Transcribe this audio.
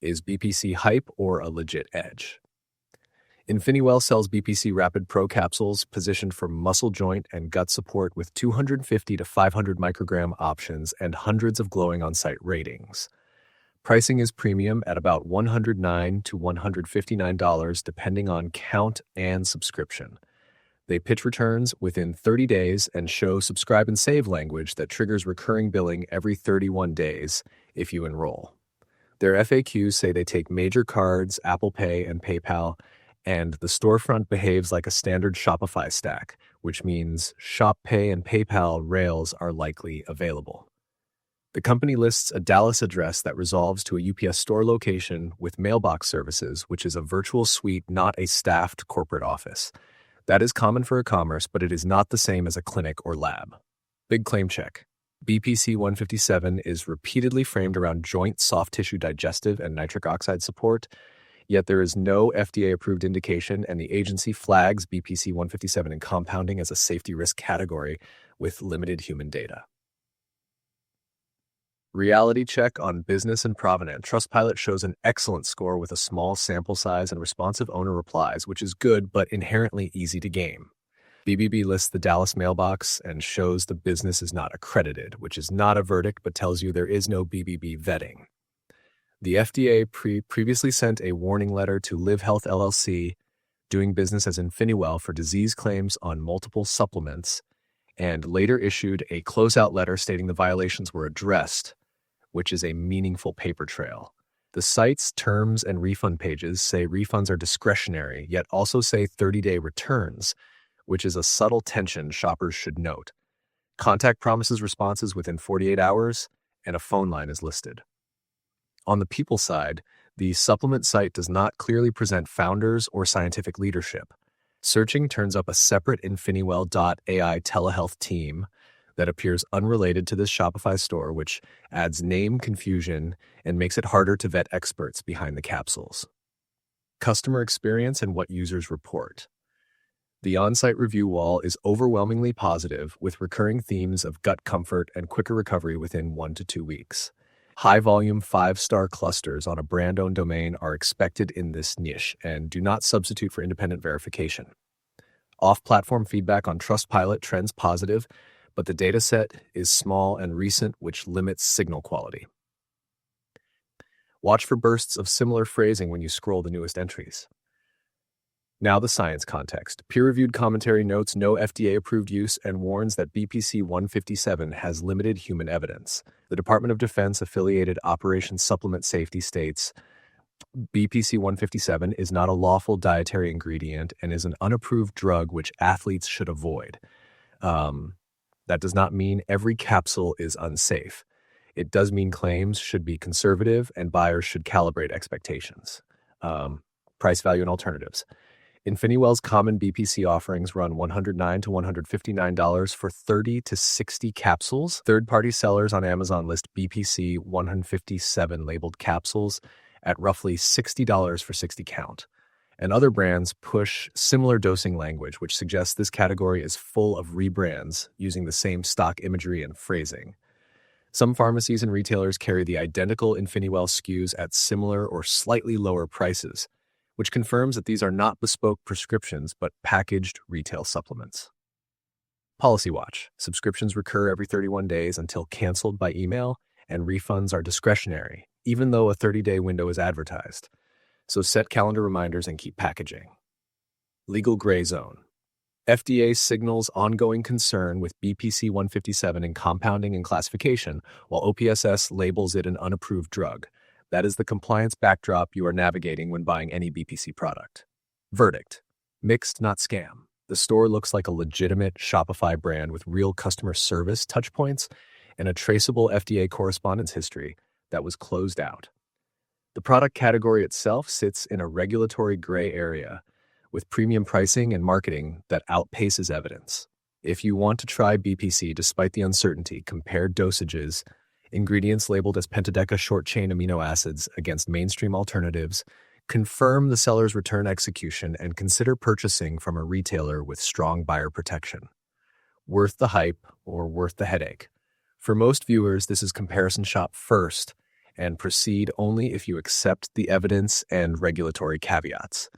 Is BPC hype or a legit edge? Infiniwell sells BPC Rapid Pro capsules positioned for muscle joint and gut support with 250 to 500 microgram options and hundreds of glowing on-site ratings. Pricing is premium at about $109 to $159 depending on count and subscription. They pitch returns within 30 days and show subscribe and save language that triggers recurring billing every 31 days if you enroll. Their FAQs say they take major cards, Apple Pay, and PayPal, and the storefront behaves like a standard Shopify stack, which means Shop Pay and PayPal rails are likely available. The company lists a Dallas address that resolves to a UPS store location with mailbox services, which is a virtual suite, not a staffed corporate office. That is common for e-commerce, but it is not the same as a clinic or lab. Big claim check. BPC-157 is repeatedly framed around joint soft tissue digestive and nitric oxide support, yet there is no FDA-approved indication, and the agency flags BPC-157 in compounding as a safety risk category with limited human data. Reality check on business and provenance. Trustpilot shows an excellent score with a small sample size and responsive owner replies, which is good but inherently easy to game. BBB lists the Dallas mailbox and shows the business is not accredited, which is not a verdict but tells you there is no BBB vetting. The FDA previously sent a warning letter to Live Health LLC, doing business as Infiniwell for disease claims on multiple supplements, and later issued a closeout letter stating the violations were addressed, which is a meaningful paper trail. The site's terms and refund pages say refunds are discretionary, yet also say 30-day returns, which is a subtle tension shoppers should note. Contact promises responses within 48 hours, and a phone line is listed. On the people side, the supplement site does not clearly present founders or scientific leadership. Searching turns up a separate Infiniwell.ai telehealth team that appears unrelated to this Shopify store, which adds name confusion and makes it harder to vet experts behind the capsules. Customer experience and what users report. The on-site review wall is overwhelmingly positive, with recurring themes of gut comfort and quicker recovery within 1 to 2 weeks. High-volume 5-star clusters on a brand-owned domain are expected in this niche and do not substitute for independent verification. Off-platform feedback on Trustpilot trends positive, but the dataset is small and recent, which limits signal quality. Watch for bursts of similar phrasing when you scroll the newest entries. Now the science context. Peer-reviewed commentary notes no FDA-approved use and warns that BPC-157 has limited human evidence. The Department of Defense affiliated Operation Supplement Safety states, BPC-157 is not a lawful dietary ingredient and is an unapproved drug which athletes should avoid. That does not mean every capsule is unsafe. It does mean claims should be conservative and buyers should calibrate expectations. Price, value, and alternatives. Infiniwell's common BPC offerings run $109 to $159 for 30 to 60 capsules. Third-party sellers on Amazon list BPC-157 labeled capsules at roughly $60 for 60 count. And other brands push similar dosing language, which suggests this category is full of rebrands using the same stock imagery and phrasing. Some pharmacies and retailers carry the identical Infiniwell SKUs at similar or slightly lower prices, which confirms that these are not bespoke prescriptions but packaged retail supplements. Policy Watch. Subscriptions recur every 31 days until canceled by email, and refunds are discretionary, even though a 30-day window is advertised. So set calendar reminders and keep packaging. Legal gray zone. FDA signals ongoing concern with BPC-157 in compounding and classification, while OPSS labels it an unapproved drug. That is the compliance backdrop you are navigating when buying any BPC product. Verdict. Mixed, not scam. The store looks like a legitimate Shopify brand with real customer service touchpoints and a traceable FDA correspondence history that was closed out. The product category itself sits in a regulatory gray area with premium pricing and marketing that outpaces evidence. If you want to try BPC despite the uncertainty, compare dosages, ingredients labeled as pentadeca short-chain amino acids against mainstream alternatives, confirm the seller's return execution, and consider purchasing from a retailer with strong buyer protection. Worth the hype or worth the headache? For most viewers, this is comparison shop first, and proceed only if you accept the evidence and regulatory caveats.